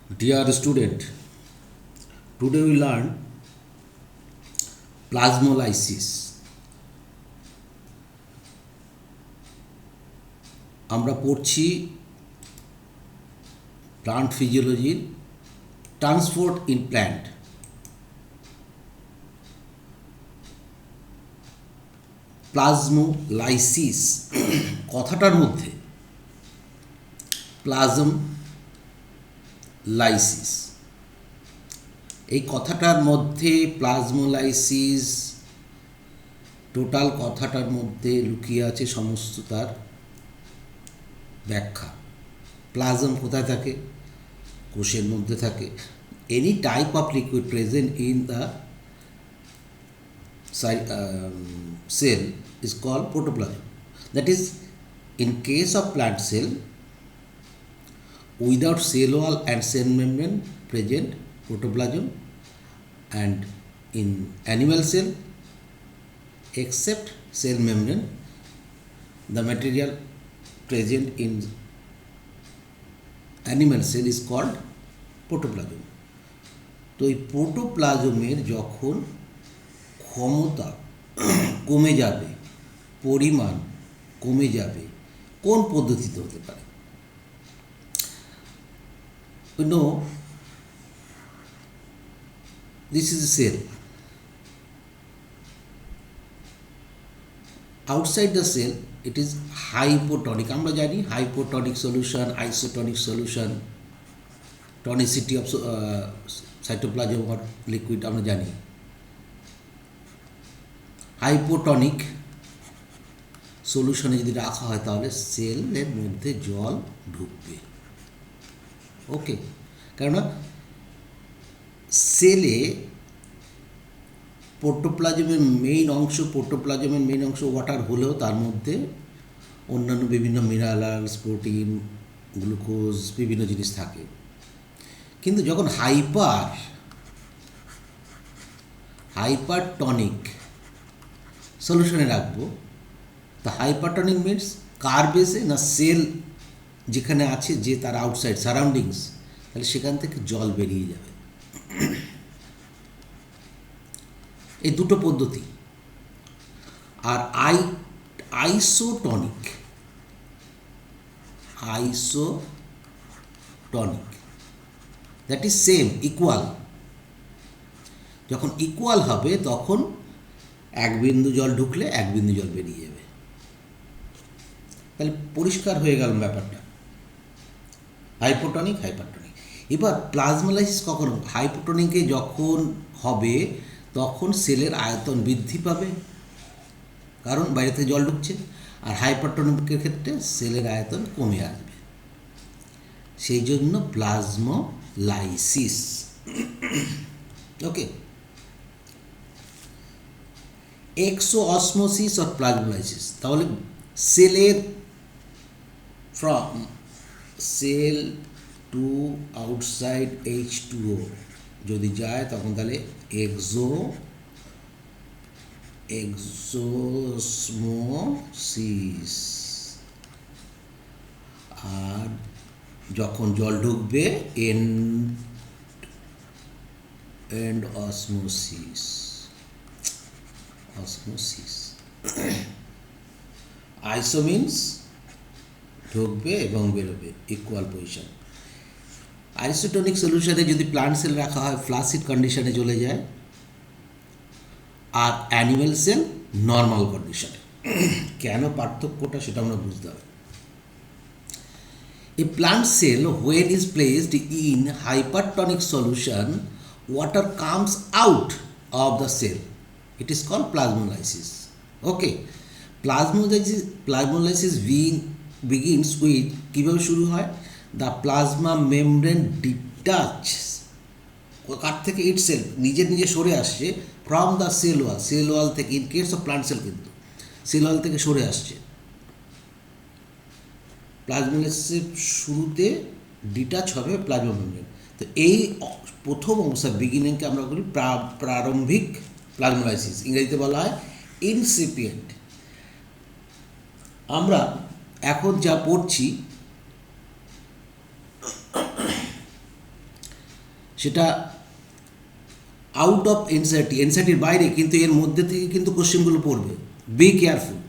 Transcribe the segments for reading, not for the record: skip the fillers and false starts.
Dear student, today we learn plasmolysis. আমরা পড়ছি plant ফিজিওলজির ট্রান্সপোর্ট ইন প্ল্যান্ট। প্লাজমোলাইসিস কথাটার মধ্যে প্লাজম লাইসিস, এই কথাটার মধ্যে প্লাজমোলাইসিস টোটাল কথাটার মধ্যে লুকিয়ে আছে সমস্ত তার ব্যাখ্যা। প্লাজম কোথায় থাকে? কোষের মধ্যে থাকে। Any type of liquid present in the cell is called protoplasm. That is, in case of plant cell, without cell wall and cell membrane present protoplasm, and in animal cell, except cell membrane, the material present in animal cell is called protoplasm. তো এই প্রোটোপ্লাজমের যখন ক্ষমতা কমে যাবে, পরিমাণ কমে যাবে, কোন পদ্ধতিতে হতে পারে? You know, this is a cell. Outside the cell, it is hypotonic. আমরা জানি hypotonic solution, isotonic solution, tonicity of cytoplasm or liquid আমরা জানি। হাইপোটনিক সলিউশনে যদি রাখা হয় তাহলে সেলের মধ্যে জল ঢুকবে। ওকে, কেননা সেলে প্রোটোপ্লাজমের মেইন অংশ ওয়াটার হলেও তার মধ্যে অন্যান্য বিভিন্ন মিনারেলস, প্রোটিন, গ্লুকোজ, বিভিন্ন জিনিস থাকে। কিন্তু যখন হাইপারটনিক সলিউশনে রাখবো, তা হাইপারটনিক মিনস কার বেসে না সেল যেখানে আছে, যে তার আউটসাইড সারাউন্ডিংস, তাহলে সেখান থেকে জল বেরিয়ে যাবে। এই দুটো পদ্ধতি। আর isotonic that is same, equal. যখন ইকুয়াল হবে তখন এক বিন্দু জল ঢুকলে এক বিন্দু জল বেরিয়ে যাবে। তাহলে পরিষ্কার হয়ে গেল ব্যাপারটা, হাইপোটনিক। এবার প্লাজমোলাইসিস কখন? হাইপোটনিকে যখন হবে তখন সেলের আয়তন বৃদ্ধি পাবে, কারণ বাইরে থেকে জল ঢুকছে। আর হাইপারটনিকের ক্ষেত্রে সেলের আয়তন কমে আসবে, সেই জন্য প্লাজমোলাইসিস। ওকে, এক্সোঅসমোসিস অর প্লাজমোলাইসিস। তাহলে সেলের from sell two outside H2O যদি যায় তখন তাহলে এক্সোসমোসিস। আর যখন জল ঢুকবে এন্ডঅসমোসিস। আইসো মিনস ঢুকবে এবং বেরোবে, ইকুয়াল পজিশন। আইসোটনিক সলিউশনে যদি প্লান্ট সেল রাখা হয় ফ্লাসিড কন্ডিশনে চলে যায়, আর অ্যানিমেল সেল নর্মাল কন্ডিশনে। কেন পার্থক্যটা সেটা আমরা বুঝতে হবে। এ plant sell when is placed in hypertonic solution, water comes out of the cell. It is called plasmolysis. Okay, plasmolysis begins with, কীভাবে শুরু হয়? The plasma membrane detaches, কার থেকে? itself, নিজে সরে আসছে from the cell wall থেকে। in case of plant cell কিন্তু cell wall থেকে সরে আসছে। প্লাজমোলাইসিসের শুরুতে ডিটাচ হবে প্লাজমা মেমব্রেন। তো এই প্রথম অবস্থা, বিগিনিংকে আমরা বলি প্রারম্ভিক প্লাজমোলাইসিস, ইংরেজিতে বলা হয় ইনসিপিয়েন্ট। আমরা এখন যা পড়ছি সেটা আউট অফ এনসিইআরটি, এনসিইআরটির বাইরে, কিন্তু এর মধ্যে থেকে কিন্তু কোশ্চেনগুলো পড়বে। Be careful.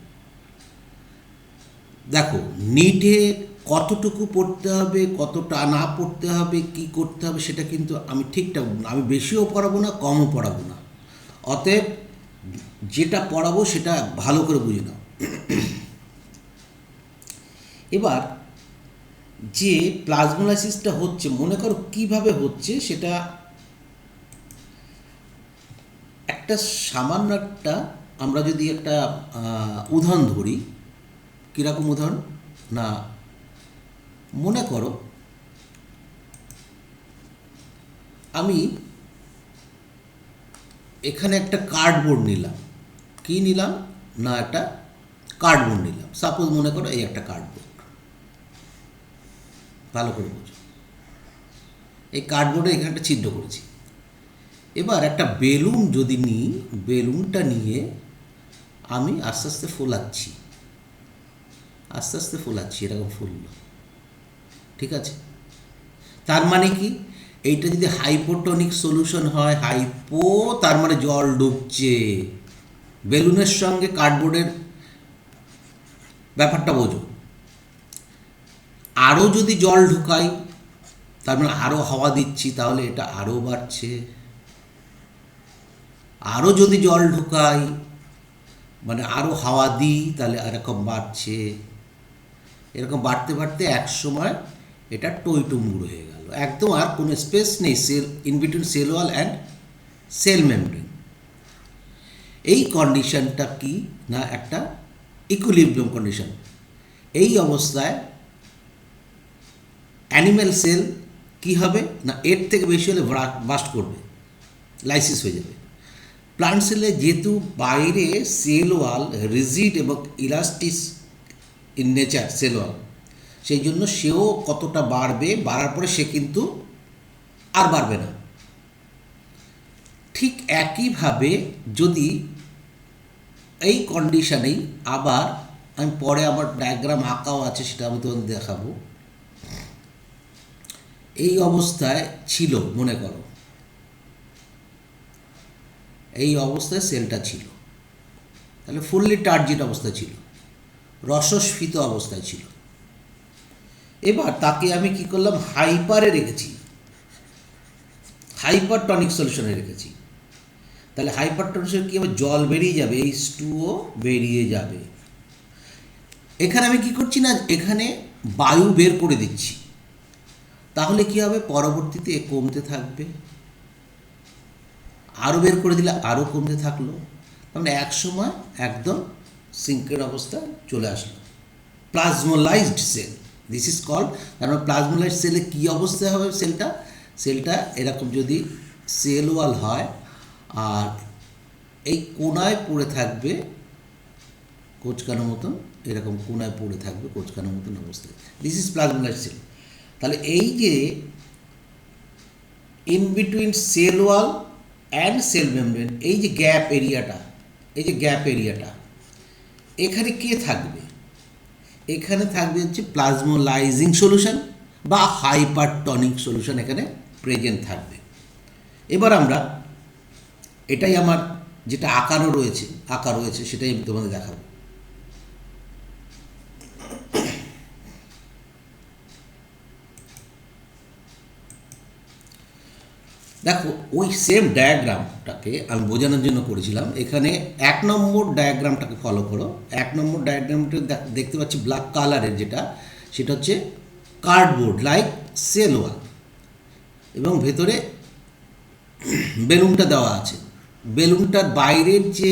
দেখো নিটে কতটুকু পড়তে হবে, কতটা না পড়তে হবে, কি করতে হবে, সেটা কিন্তু আমি ঠিকঠাক, আমি বেশিও পড়াবো না, কমও পড়াবো না। অতএব যেটা পড়াবো সেটা ভালো করে বুঝে নাও। এবার যে প্লাজমোলাইসিসটা হচ্ছে, মনে করো কিভাবে হচ্ছে, সেটা একটা সামান্য একটা, আমরা যদি একটা উদাহরণ ধরি। কীরকম উদাহরণ না, মনে করো আমি এখানে একটা কার্ডবোর্ড নিলাম। কি নিলাম না, একটা কার্ডবোর্ড নিলাম। সাপোজ মনে করো এই একটা কার্ডবোর্ড, ভালো করে বুঝো। এই কার্ডবোর্ডে এখানে একটা ছিদ্র করেছি। এবার একটা বেলুন যদি নিই, বেলুনটা নিয়ে আমি আস্তে আস্তে ফোলাচ্ছি, আস্তে আস্তে ফোলাচ্ছি, এরকম ফুললো, ঠিক আছে। তার মানে কি, এইটা যদি হাইপোটনিক সলিউশন হয়, হাইপো তার মানে জল ঢুকছে। বেলুনের সঙ্গে কার্ডবোর্ডের ব্যাপারটা বোঝো। আরও যদি জল ঢুকাই, তার মানে আরও হাওয়া দিচ্ছি, তাহলে এটা আরও বাড়ছে। আরও যদি জল ঢুকাই মানে আরও হাওয়া দিই, তাহলে এরকম বাড়ছে। এরকম বাড়তে বাড়তে এক সময় এটা টইটুম্বুর হয়ে গেল, একদম আর কোনো স্পেস নেই cell in between cell wall and cell membrane. এই কন্ডিশনটা কি না, একটা ইকুইলিব্রিয়াম কন্ডিশন। এই অবস্থায় অ্যানিম্যাল সেল কি হবে না, এর থেকে বেশি হলে বাস্ট করবে, লাইসিস হয়ে যাবে। প্লান্ট সেলে যেহেতু বাইরে সেল ওয়াল রিজিড এবং elastic in nature cell wall, সেই জন্য সেও কতটা বাড়বে, বাড়ার পরে সে কিন্তু আর বাড়বে না। ঠিক একইভাবে যদি এই কন্ডিশনেই আবার আমি পরে আমার ডায়াগ্রাম আঁকাও আছে, সেটা আমি তোমাদের দেখাবো। এই অবস্থায় ছিল, মনে করো এই অবস্থায় সেলটা ছিল, তাহলে ফুললি টার্জিট অবস্থা ছিল, রসস্ফীত অবস্থায় ছিল। এবার তাকে আমি কি করলাম, হাইপারে রেখেছি, হাইপারটনিক সলিউশনে রেখেছি। তাহলে হাইপারটনিক কি হবে, জল বেরিয়ে যাবে, H2O বেরিয়ে যাবে। এখানে আমি কি করছি না, এখানে বায়ু বের করে দিচ্ছি। তাহলে কি হবে, পরবর্তীতে এ কমতে থাকবে, আরও বের করে দিলে আরও কমতে থাকলো, তাহলে এক সময় একদম সিঙ্কের অবস্থা চলে আসলো। প্লাজমোলাইজড সেল, দিস ইজ কল্ড। তার মানে প্লাজমোলাইজড সেলে কী অবস্থায় হবে, সেলটা এরকম যদি সেল ওয়াল হয় আর এই কোনায় পড়ে থাকবে কোচকানোর মতন, এরকম কোনায় পড়ে থাকবে কোচকানোর মতন অবস্থায়, দিস ইজ প্লাজমোলাইজড সেল। তাহলে এই যে in between cell wall and cell membrane, এই যে গ্যাপ এরিয়াটা, এই যে গ্যাপ এরিয়াটা, এখানে কে থাকবে, এখানে থাকবে হচ্ছে প্লাজমোলাইজিং সলিউশন বা হাইপারটনিক সলিউশন, এখানে প্রেজেন্ট থাকবে। এবার আমরা এটাই আমার যেটা আঁকা রয়েছে সেটাই আমি তোমাদের দেখাবো। দেখো ওই সেম ডায়াগ্রামটাকে আমি বোঝানোর জন্য করেছিলাম। এখানে 1 নম্বর ডায়াগ্রামটাকে ফলো করো। 1 নম্বর ডায়াগ্রামটা দেখতে পাচ্ছি ব্ল্যাক কালারের, সেটা হচ্ছে কার্ডবোর্ড লাইক সেল ওয়াল, এবং ভেতরে বেলুনটা দেওয়া আছে। বেলুনটার বাইরের যে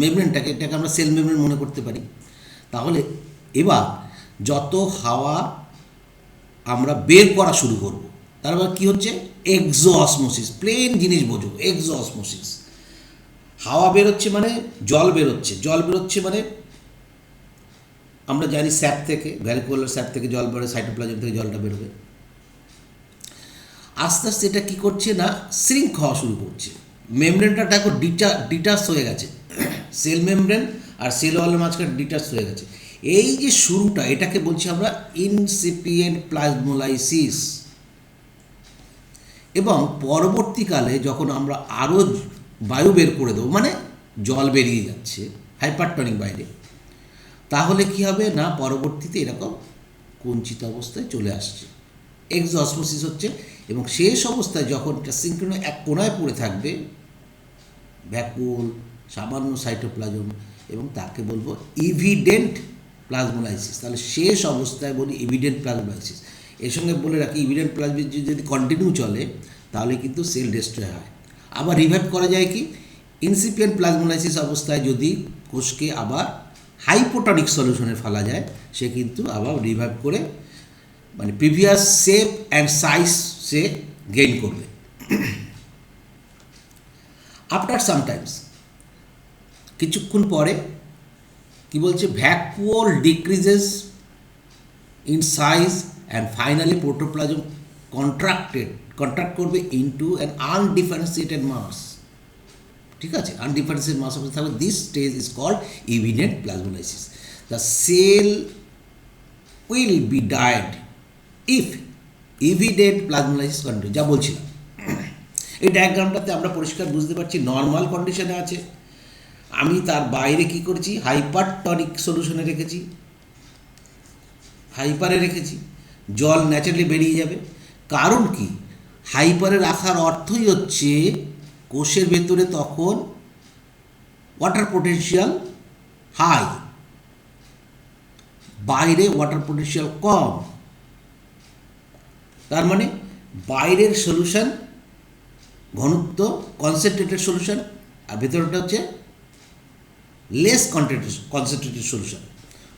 মেমব্রেনটাকে, এটাকে আমরা সেল মেমব্রেন মনে করতে পারি। তাহলে এবার যত হাওয়া আমরা বের করা শুরু করব, তারপর কী হচ্ছে, এক্সোঅসমোসিস। প্লেন জিনিস বোঝো, এক্সোঅসমোসিস। হাওয়া বেরোচ্ছে মানে জল বেরোচ্ছে মানে আমরা জানি স্যাপ থেকে, ভ্যালকুলার স্যাপ থেকে জল বেরোয়, সাইটোপ্লাজম থেকে জলটা বেরোবে। আস্তে আস্তে এটা কী করছে না, শ্রিঙ্ক হওয়া শুরু করছে। মেমব্রেনটা দেখো ডিটাচ হয়ে গেছে, সেল মেমব্রেন আর সেল ওয়ালের মাঝখানে ডিটাচ হয়ে গেছে। এই যে শুরুটা, এটাকে বলছি আমরা ইনসিপিয়েন্ট প্লাজমোলাইসিস। এবং পরবর্তীকালে যখন আমরা আরও বায়ু বের করে দেবো, মানে জল বেরিয়ে যাচ্ছে হাইপারটনিক বাইরে, তাহলে কি হবে না পরবর্তীতে এরকম কুঞ্চিত অবস্থায় চলে আসছে, এক্সোসমোসিস হচ্ছে। এবং শেষ অবস্থায় যখন একটা সিঙ্ক্রোনো এক কোণায় পড়ে থাকবে, ভ্যাকুল, সামান্য সাইটোপ্লাজম, এবং তাকে বলবো ইভিডেন্ট প্লাজমোলাইসিস। তাহলে শেষ অবস্থায় বলি ইভিডেন্ট প্লাজমোলাইসিস। এর সঙ্গে বলে রাখি, ইভিডেন্ট প্লাজমোলাইসিস যদি কন্টিনিউ চলে তাহলে কিন্তু সেল ডিস্ট্রয় হয়। আবার রিভাইভ করা যায় কি, ইনসিপিয়েন্ট প্লাজমোলাইসিস অবস্থায় যদি কোষকে আবার হাইপোটনিক সলিউশনে ফেলা যায়, সে কিন্তু আবার রিভাইভ করে মানে প্রিভিয়াস শেপ অ্যান্ড সাইজ সে গেইন করবে। আফটার সামটাইমস, কিছুক্ষণ পরে কি বলছে, vacuole decreases in size and finally protoplasm contract করবে ইনটু অ্যান আনডিফারেন্সিয়েটেড মাস। ঠিক আছে, আনডিফারেন্সিয়েটেড মাস অবস্থা থাকবে। This stage is called evident plasmolysis. The cell will be died if evident plasmolysis continue. যা বলছিলাম, এই ডায়াগ্রামটাতে আমরা পরিষ্কার বুঝতে পারছি নর্মাল কন্ডিশনে আছে, আমি তার বাইরে কি করেছি, হাইপারটনিক সলিউশনে রেখেছি, হাইপারে রেখেছি, জল ন্যাচারালি বেরিয়ে যাবে। কারণ কি, হাইপারে রাখার অর্থই হচ্ছে কোষের ভেতরে তখন ওয়াটার পোটেনশিয়াল হাই, বাইরে ওয়াটার পোটেনশিয়াল কম। তার মানে বাইরের সলিউশন ঘনত্ব কনসেন্ট্রেটেড সলিউশন, আর ভেতরটা হচ্ছে লেস কনসেন্ট্রেটেড সলিউশন,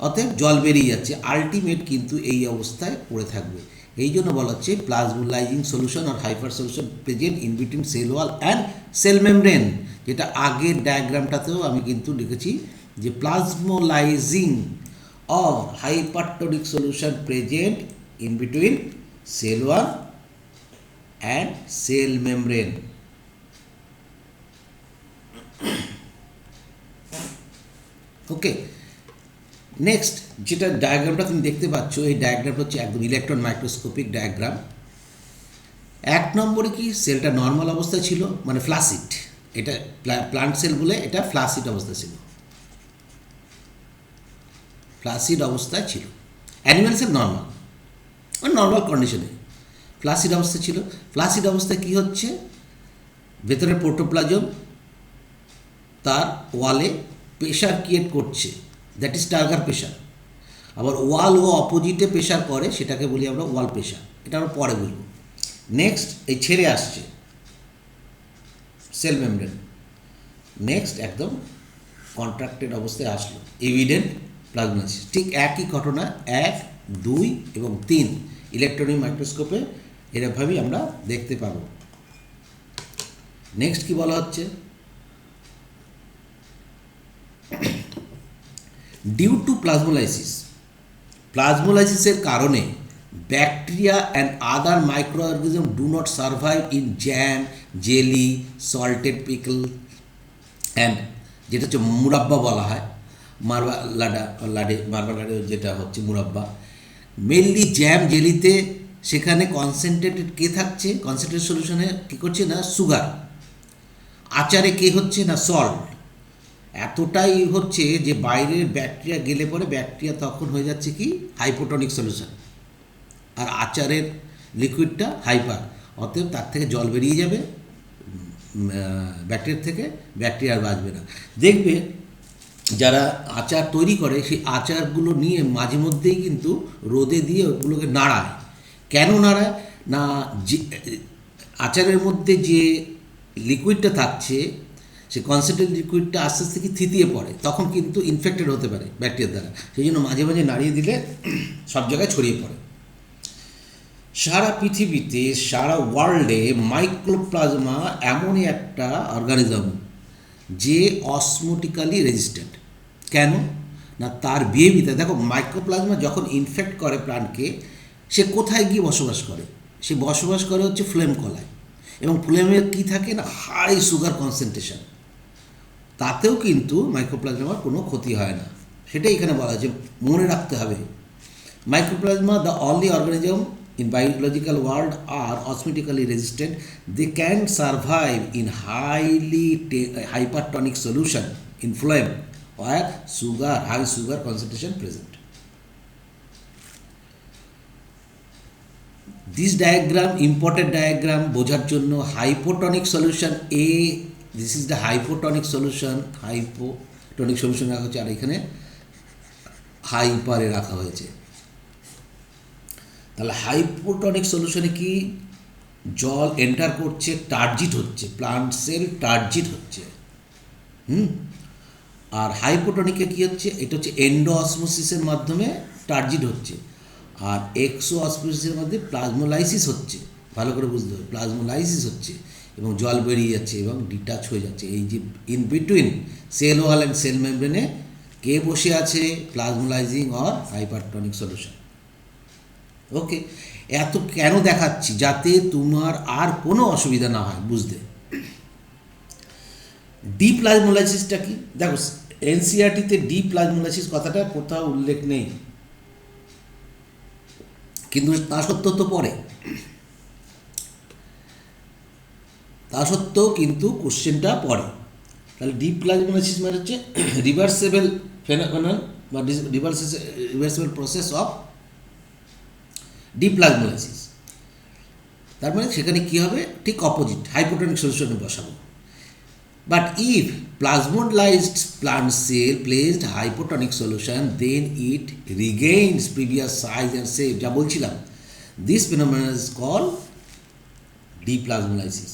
অতএব জল বেরিয়ে যাচ্ছে। আলটিমেট কিন্তু এই অবস্থায় পড়ে থাকবে। এই জন্য বলা হচ্ছে প্লাজমোলাইজিং সলিউশন আর hyper solution present in between cell wall and cell membrane. যেটা আগের ডায়াগ্রামটাতেও আমি কিন্তু লিখেছি যে plasmolysing or hypertonic solution present in between cell wall and cell membrane. Okay, next যেটা ডায়াগ্রামটা তুমি দেখতে পাচ্ছ, এই ডায়াগ্রামটা হচ্ছে একদম ইলেকট্রন মাইক্রোস্কোপিক ডায়াগ্রাম। এক নম্বরে কি, সেলটা নর্মাল অবস্থায় ছিল, মানে ফ্লাসিড, এটা প্লান্ট সেল বলে এটা ফ্লাসিড অবস্থায় ছিল, ফ্লাসিড অবস্থায় ছিল। অ্যানিম্যাল সেল নর্মাল, মানে নর্মাল কন্ডিশনে ফ্লাসিড অবস্থায় ছিল। ফ্লাসিড অবস্থায় কি হচ্ছে, ভেতরে প্রোটোপ্লাজম তার ওয়ালে প্রেশার ক্রিয়েট করছে, দ্যাট ইজ টার্গার প্রেশার। আবার ওয়াল ও অপোজিটে প্রেশার করে, সেটাকে বলি আমরা ওয়াল প্রেশার, এটা আমরা পরে বুঝব। নেক্সট এই ছেড়ে আসছে সেল মেমব্রেন, নেক্সট একদম কন্ট্রাক্টেড অবস্থায় আসলো, এভিডেন্ট প্লাজমোলাইসিস। ঠিক একই ঘটনা 1, 2 এবং 3 ইলেকট্রনিক মাইক্রোস্কোপে এরকমভাবেই আমরা দেখতে পাবো। নেক্সট কি বলা হচ্ছে, ডিউ টু প্লাজমোলাইসিস, প্লাজমোলাইসিসের কারণে bacteria and other micro organism do not survive in jam, jelly, salted pickle and, যেটা হচ্ছে মুরাব্বা বলা হয়, মারমালাডে যেটা হচ্ছে মুরাব্বা। মেনলি জ্যাম, জেলিতে সেখানে কনসেন্ট্রেটেড কে থাকছে, কনসেন্ট্রেটেড সলিউশনে কী করছে না সুগার, আচারে কে হচ্ছে না সল্ট। এতটাই হচ্ছে যে বাইরের ব্যাকটেরিয়া গেলে পরে ব্যাকটেরিয়া তখন হয়ে যাচ্ছে কি হাইপোটনিক সলিউশন, আর আচারের লিকুইডটা হাইপার, অতএব তার থেকে জল বেরিয়ে যাবে ব্যাকটেরিয়ার থেকে, ব্যাকটেরিয়া আর বাঁচবে না। দেখবে যারা আচার তৈরি করে সেই আচারগুলো নিয়ে মাঝে মধ্যেই কিন্তু রোদে দিয়ে ওগুলোকে নাড়ায়। কেন নাড়ায় না, যে আচারের মধ্যে যে লিকুইডটা থাকছে সে কনসেন্ট্রেট লিকুইডটা আস্তে আস্তে কি থিতিয়ে পড়ে, তখন কিন্তু ইনফেক্টেড হতে পারে ব্যাকটেরিয়ার দ্বারা। সেই জন্য মাঝে মাঝে নাড়িয়ে দিলে সব জায়গায় ছড়িয়ে পড়ে। সারা পৃথিবীতে, সারা ওয়ার্ল্ডে মাইক্রোপ্লাজমা এমনই একটা অর্গানিজম যে অসমোটিক্যালি রেজিস্ট্যান্ট। কেন না, তার বিহেভিয়ার দেখো, মাইক্রোপ্লাজমা যখন ইনফেক্ট করে প্রাণকে, সে কোথায় গিয়ে বসবাস করে, সে বসবাস করে হচ্ছে ফ্লেম কলায়, এবং ফ্লেমের কী থাকে না হাই সুগার কনসেন্ট্রেশন, তাতেও কিন্তু মাইক্রোপ্লাজমার কোনো ক্ষতি হয় না। সেটাই এখানে বলা হয়েছে, মনে রাখতে হবে। Mycoplasma the only organism in biological world are osmotically resistant, they can survive in hypertonic solution in phloem where high sugar concentration present. This diagram, important diagram বোঝার জন্য hypotonic solution A, this is the hypotonic solution, hypotonic solution রাখা হচ্ছে আর এখানে হাইপারে রাখা হয়েছে। তাহলে hypotonic সলিউশনে কি জল এন্টার করছে, টার্জিট হচ্ছে, প্লান্ট সেল টার্জিট হচ্ছে। আর হাইপোটনিকে কি হচ্ছে, এটা হচ্ছে এন্ডো অসমোসিসের মাধ্যমে টার্জিট হচ্ছে, আর এক্সো অসমোসিসের মধ্যে প্লাজমোলাইসিস হচ্ছে। ভালো করে বুঝতে হবে, প্লাজমোলাইসিস হচ্ছে এবং জল বেরিয়ে যাচ্ছে এবং ডিটাচ হয়ে যাচ্ছে। এই যে in between cell wall and cell মেমব্রেনে কে বসে আছে, plasmolysing or hypertonic solution. Okay, এত কেন দেখাচ্ছি, যাতে তোমার আর কোনো অসুবিধা না হয় বুঝতে। ডিপ্লাজমোলাইসিসটা কি, দেখো এনসিইআরটিতে ডিপ্লাজমোলাইসিস কথাটা কোথাও উল্লেখ নেই, কিন্তু তা সত্ত্বেও তো পড়ে, তা সত্ত্বেও কিন্তু কোশ্চেনটা পড়ে। তাহলে ডিপ্লাজমোলাইসিস মানে হচ্ছে রিভার্সেবল ফেনোমেনন বা রিভার্সেবল প্রসেস অফ ডিপ্লাজমোলাইসিস। তার মানে সেখানে কী হবে, ঠিক অপোজিট, হাইপোটনিক সলিউশনে বসাবো। But if plasmolysed plant cell placed hypotonic solution, then it regains previous size and shape, যা বলছিলাম, this phenomenon is called deplasmolysis.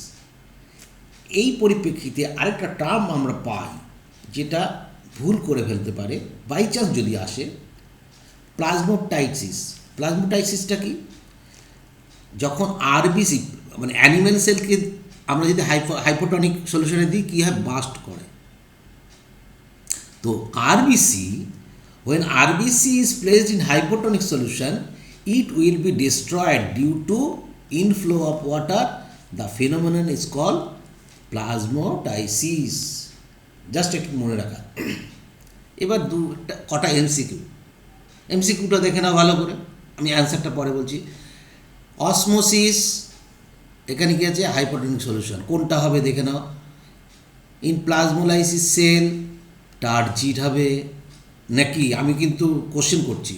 এই পরিপ্রেক্ষিতে আরেকটা টার্ম আমরা পাই যেটা ভুল করে ফেলতে পারে বাই চান্স যদি আসে, প্লাজমোটাইসিস। প্লাজমোটাইসিসটা কি, যখন আরবিসি মানে অ্যানিম্যাল সেলকে আমরা যদি হাইপোটনিক সলিউশনে দিই, কী হয়, বাস্ট করে। তো RBC, when RBC is placed in hypotonic solution, it will be destroyed due to inflow of water. The phenomenon is called plasmolysis. Just একটু মনে রাখা। এবার কটা এমসিকিউটা দেখে নাও ভালো করে, আমি অ্যান্সারটা পরে বলছি। অসমোসিস, এখানে কি আছে, হাইপোটনিক সলিউশন, কোনটা হবে দেখে নাও। ইন প্লাজমোলাইসিস সেল টার্জিট হবে নাকি, আমি কিন্তু কোশ্চেন করছি।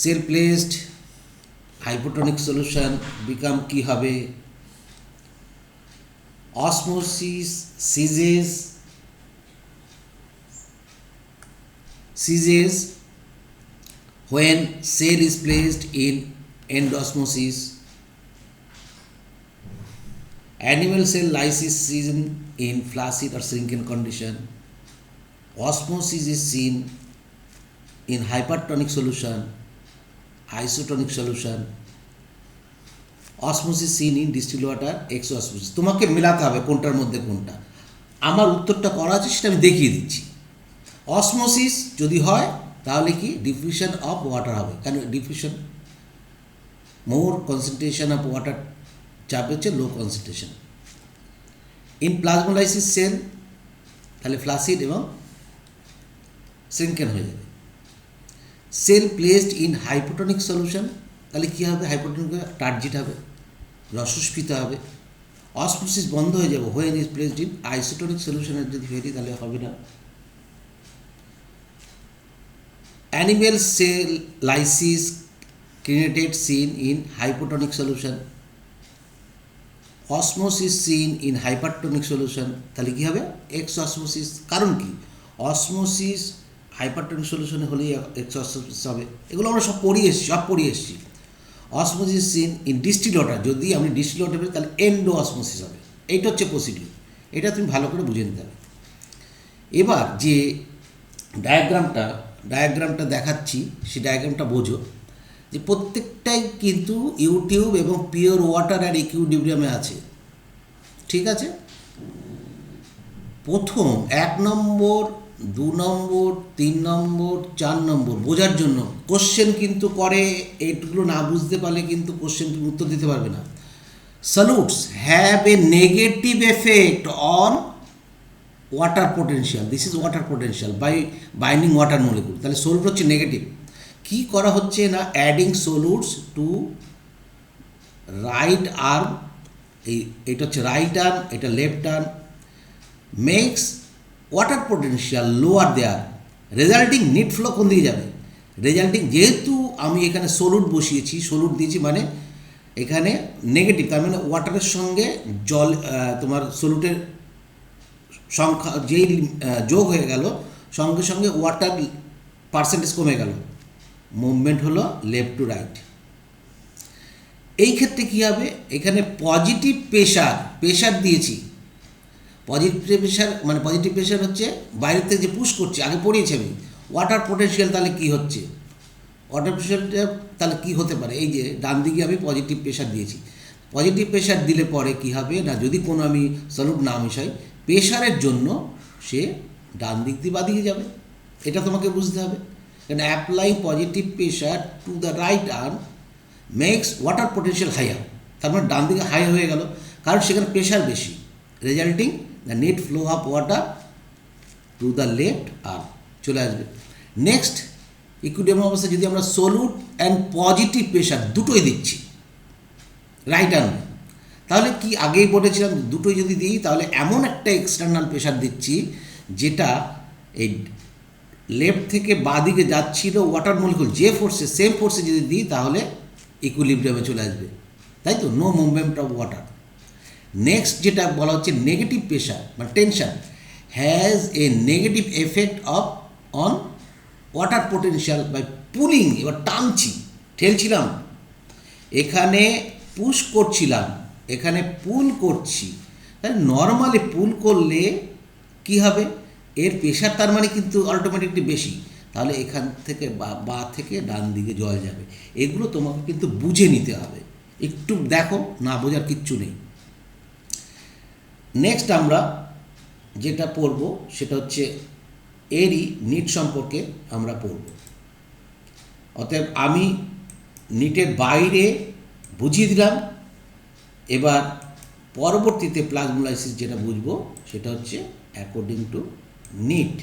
Cell placed hypotonic solution become কি হবে, osmosis ceases when cell is placed in endosmosis. Animal cell lysis seen in flaccid or shrunken condition. Osmosis is seen in hypertonic solution, isotonic solution. Osmosis seen in distil water, exosmosis. তোমাকে মেলাতে হবে কোনটার মধ্যে কোনটা। আমার উত্তরটা করা আছে সেটা আমি দেখিয়ে দিচ্ছি। অসমোসিস যদি হয় তাহলে কি, ডিফিউশন অফ ওয়াটার হবে, কারণ diffusion more concentration of water চাপে হচ্ছে low concentration. In plasmolysis cell তাহলে ফ্লাসিড এবং শ্রিঙ্কেন হয়ে যাবে। Cell placed in hypotonic solution, তাহলে কী হবে, হাইপোটনিক টার্জিট হবে, রসস্ফীত হবে। অসমোসিস বন্ধ হয়ে যাবে when is placed in isotonic সলিউশনের যদি ফেরি তাহলে হবে না। Animal cell lysis crenated seen in hypotonic solution, osmosis seen in hypertonic solution, তাহলে কী হবে, এক্স অসমোসিস। কারণ কি, অসমোসিস হাইপারটনিক সলিউশনে হলেই এক্স অসমোসিস হবে। এগুলো আমরা সব পড়িয়ে এসেছি। Osmosis seen in distil water, যদি আমি ডিস্টিল ওয়াটার বলি তাহলে এন্ডো অসমোসিস হবে। এইটা হচ্ছে প্রসিডিউর, এটা তুমি ভালো করে বুঝে নিতে হবে। এবার যে ডায়াগ্রামটা দেখাচ্ছি, সেই ডায়াগ্রামটা বোঝো যে প্রত্যেকটাই কিন্তু ইউটিউব এবং পিওর ওয়াটার আর ইকুইলিব্রিয়ামে আছে, ঠিক আছে। প্রথম 1 নম্বর, 2 নম্বর, 3 নম্বর, 4 নম্বর বোঝার জন্য কোশ্চেন কিন্তু করে, এইগুলো না বুঝতে পারলে কিন্তু কোশ্চেন তুমি উত্তর দিতে পারবে না। Solutes have a negative effect on water potential, this is water potential by binding water molecule. তাহলে সলিউট হচ্ছে নেগেটিভ। কী করা হচ্ছে না, adding solutes to right arm, এটা হচ্ছে রাইট আর্ম, এটা left arm, makes water potential lower there, resulting net flow কোন দিকে যাবে? রেজাল্টিং, যেহেতু আমি এখানে সলুট বসিয়েছি, সলুট দিয়েছি মানে এখানে নেগেটিভ, তার মানে ওয়াটারের সঙ্গে জল তোমার সলুটের সংখ্যা যেই যোগ হয়ে গেল, সঙ্গে সঙ্গে ওয়াটার পার্সেন্টেজ কমে গেল, মুভমেন্ট হলো লেফট টু রাইট। এই ক্ষেত্রে কী হবে? এখানে পজিটিভ প্রেশার দিয়েছি। পজিটিভ প্রেশার মানে পজিটিভ প্রেশার হচ্ছে বাইরের থেকে যে পুশ করছে, আগে পড়িয়েছি আমি। ওয়াটার পোটেনশিয়াল তাহলে কী হচ্ছে? ওয়াটার প্রেশারটা তাহলে কী হতে পারে? এই যে ডান দিকে আমি পজিটিভ প্রেশার দিয়েছি, পজিটিভ প্রেশার দিলে পরে কী হবে না, যদি কোনো আমি সলিড না মিশাই, প্রেশারের জন্য সে ডান দিক দিয়ে বাদিকে যাবে। এটা তোমাকে বুঝতে হবে। কারণ apply positive pressure to the right arm makes water potential higher, তার মানে ডান দিকে হাই হয়ে গেল, কারণ সেখানে প্রেশার বেশি, resulting the net flow of water to the left arm চলে আসবে। নেক্সট, ইকুইলিব্রিয়াম অবস্থায় যদি আমরা সলিড অ্যান্ড পজিটিভ প্রেশার দুটোই দিচ্ছি রাইট আর্মে, তাহলে কি আগেই বলেছিলাম, দুটোই যদি দিই তাহলে এমন একটা এক্সটার্নাল প্রেশার দিচ্ছি যেটা এই লেফট থেকে বাঁ দিকে যাচ্ছিল ওয়াটার মলিকুল, যে ফোর্সে, সেম ফোর্সে যদি দিই তাহলে ইকুইলিব্রিয়ামে চলে আসবে, তাই তো? No movement of water. Next যেটা বলা হচ্ছে নেগেটিভ প্রেশার মানে tension has a negative effect on water potential by pulling. এবার টানছি, ঠেলছিলাম, এখানে পুশ করছিলাম, এখানে পুল করছি। তাহলে নর্মালি পুল করলে কি হবে? এর প্রেশার তার মানে কিন্তু অটোমেটিকলি বেশি, তাহলে এখান থেকে বা থেকে ডান দিকে জল যাবে। এগুলো তোমাকে কিন্তু বুঝে নিতে হবে, একটু দেখো, না বোঝার কিচ্ছু নেই। নেক্সট আমরা যেটা পড়ব সেটা হচ্ছে এরই নিট সম্পর্কে আমরা পড়ব। অতএব আমি নিটের বাইরে বুঝিয়ে দিলাম, এবার পরবর্তীতে প্লাজমোলাইসিস যেটা বুঝবো সেটা হচ্ছে অ্যাকর্ডিং টু নিট।